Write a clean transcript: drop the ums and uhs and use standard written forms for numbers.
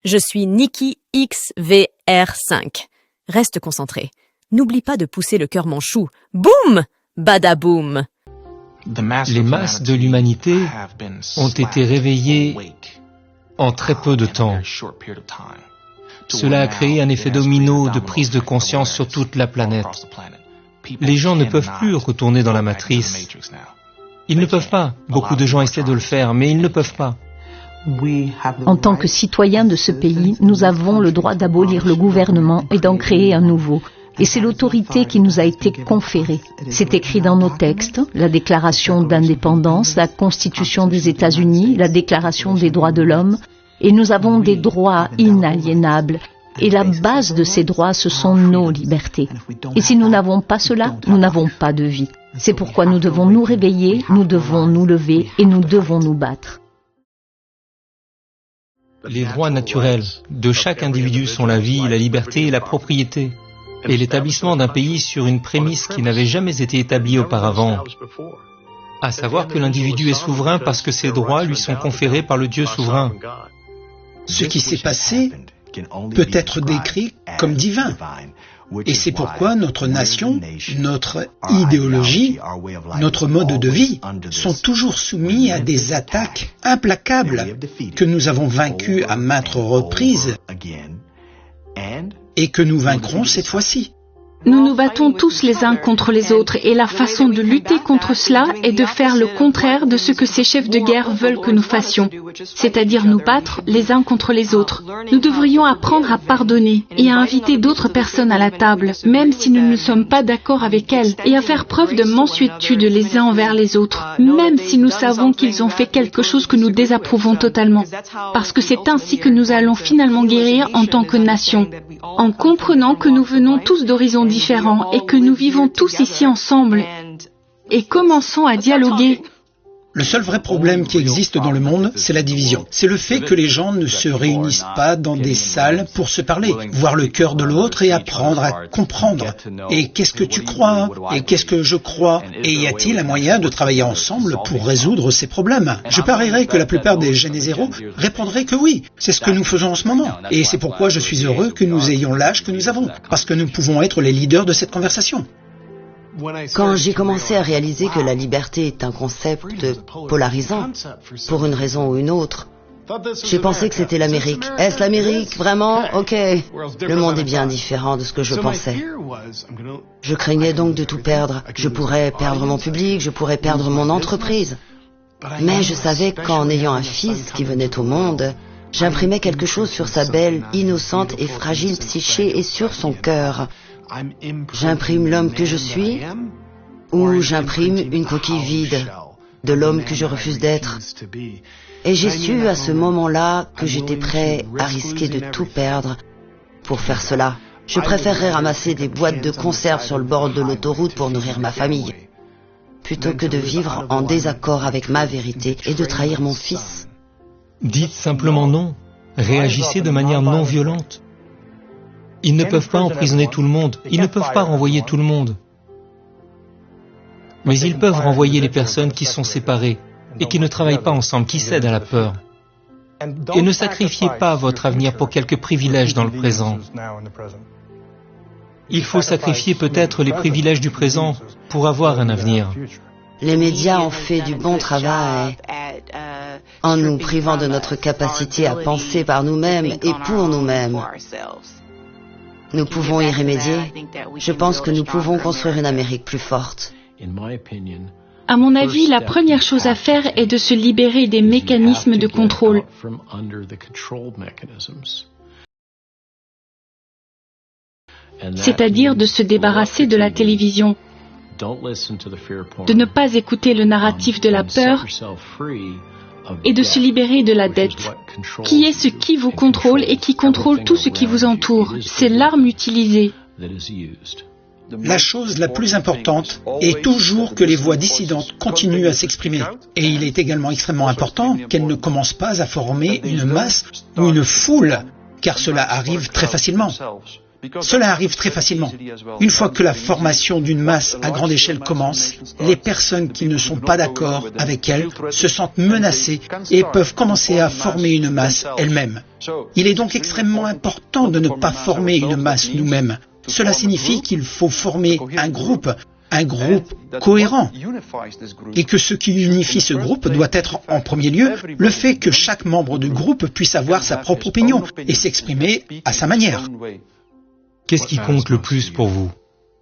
Je suis Nikki XVR5. Reste concentré. N'oublie pas de pousser le cœur manchou. Boum! Badaboum! Les masses de l'humanité ont été réveillées en très peu de temps. Cela a créé un effet domino de prise de conscience sur toute la planète. Les gens ne peuvent plus retourner dans la matrice. Ils ne peuvent pas. Beaucoup de gens essaient de le faire, mais ils ne peuvent pas. En tant que citoyens de ce pays, nous avons le droit d'abolir le gouvernement et d'en créer un nouveau. Et c'est l'autorité qui nous a été conférée. C'est écrit dans nos textes, la déclaration d'indépendance, la Constitution des États-Unis, la déclaration des droits de l'homme, et nous avons des droits inaliénables. Et la base de ces droits, ce sont nos libertés. Et si nous n'avons pas cela, nous n'avons pas de vie. C'est pourquoi nous devons nous réveiller, nous devons nous lever et nous devons nous battre. Les droits naturels de chaque individu sont la vie, la liberté et la propriété. Et l'établissement d'un pays sur une prémisse qui n'avait jamais été établie auparavant, à savoir que l'individu est souverain parce que ses droits lui sont conférés par le Dieu souverain. Ce qui s'est passé peut être décrit comme divin. Et c'est pourquoi notre nation, notre idéologie, notre mode de vie sont toujours soumis à des attaques implacables que nous avons vaincues à maintes reprises et que nous vaincrons cette fois-ci. Nous nous battons tous les uns contre les autres et la façon de lutter contre cela est de faire le contraire de ce que ces chefs de guerre veulent que nous fassions, c'est-à-dire nous battre les uns contre les autres. Nous devrions apprendre à pardonner et à inviter d'autres personnes à la table, même si nous ne sommes pas d'accord avec elles, et à faire preuve de mansuétude les uns envers les autres, même si nous savons qu'ils ont fait quelque chose que nous désapprouvons totalement, parce que c'est ainsi que nous allons finalement guérir en tant que nation, en comprenant que nous venons tous d'horizons différents et que nous vivons tous ici ensemble et commençons à dialoguer. Le seul vrai problème qui existe dans le monde, c'est la division. C'est le fait que les gens ne se réunissent pas dans des salles pour se parler, voir le cœur de l'autre et apprendre à comprendre. Et qu'est-ce que tu crois? Et qu'est-ce que je crois? Et y a-t-il un moyen de travailler ensemble pour résoudre ces problèmes? Je parierais que la plupart des Génézéros répondraient que oui. C'est ce que nous faisons en ce moment. Et c'est pourquoi je suis heureux que nous ayons l'âge que nous avons, parce que nous pouvons être les leaders de cette conversation. Quand j'ai commencé à réaliser que la liberté est un concept polarisant, pour une raison ou une autre, j'ai pensé que c'était l'Amérique. Est-ce l'Amérique, vraiment? Ok. Le monde est bien différent de ce que je pensais. Je craignais donc de tout perdre. Je pourrais perdre mon public, je pourrais perdre mon entreprise. Mais je savais qu'en ayant un fils qui venait au monde, j'imprimais quelque chose sur sa belle, innocente et fragile psyché et sur son cœur. J'imprime l'homme que je suis ou j'imprime une coquille vide de l'homme que je refuse d'être. Et j'ai su à ce moment-là que j'étais prêt à risquer de tout perdre pour faire cela. Je préférerais ramasser des boîtes de conserve sur le bord de l'autoroute pour nourrir ma famille, plutôt que de vivre en désaccord avec ma vérité et de trahir mon fils. Dites simplement non. Réagissez de manière non violente. Ils ne peuvent pas emprisonner tout le monde, ils ne peuvent pas renvoyer tout le monde. Mais ils peuvent renvoyer les personnes qui sont séparées et qui ne travaillent pas ensemble, qui cèdent à la peur. Et ne sacrifiez pas votre avenir pour quelques privilèges dans le présent. Il faut sacrifier peut-être les privilèges du présent pour avoir un avenir. Les médias ont fait du bon travail en nous privant de notre capacité à penser par nous-mêmes et pour nous-mêmes. Nous pouvons y remédier. Je pense que nous pouvons construire une Amérique plus forte. À mon avis, la première chose à faire est de se libérer des mécanismes de contrôle. C'est-à-dire de se débarrasser de la télévision, de ne pas écouter le narratif de la peur et de se libérer de la dette, qui est ce qui vous contrôle et qui contrôle tout ce qui vous entoure. C'est l'arme utilisée. La chose la plus importante est toujours que les voix dissidentes continuent à s'exprimer. Et il est également extrêmement important qu'elles ne commencent pas à former une masse ou une foule, car cela arrive très facilement. Cela arrive très facilement. Une fois que la formation d'une masse à grande échelle commence, les personnes qui ne sont pas d'accord avec elle se sentent menacées et peuvent commencer à former une masse elles-mêmes. Il est donc extrêmement important de ne pas former une masse nous-mêmes. Cela signifie qu'il faut former un groupe cohérent. Et que ce qui unifie ce groupe doit être, en premier lieu, le fait que chaque membre du groupe puisse avoir sa propre opinion et s'exprimer à sa manière. Qu'est-ce qui compte le plus pour vous ?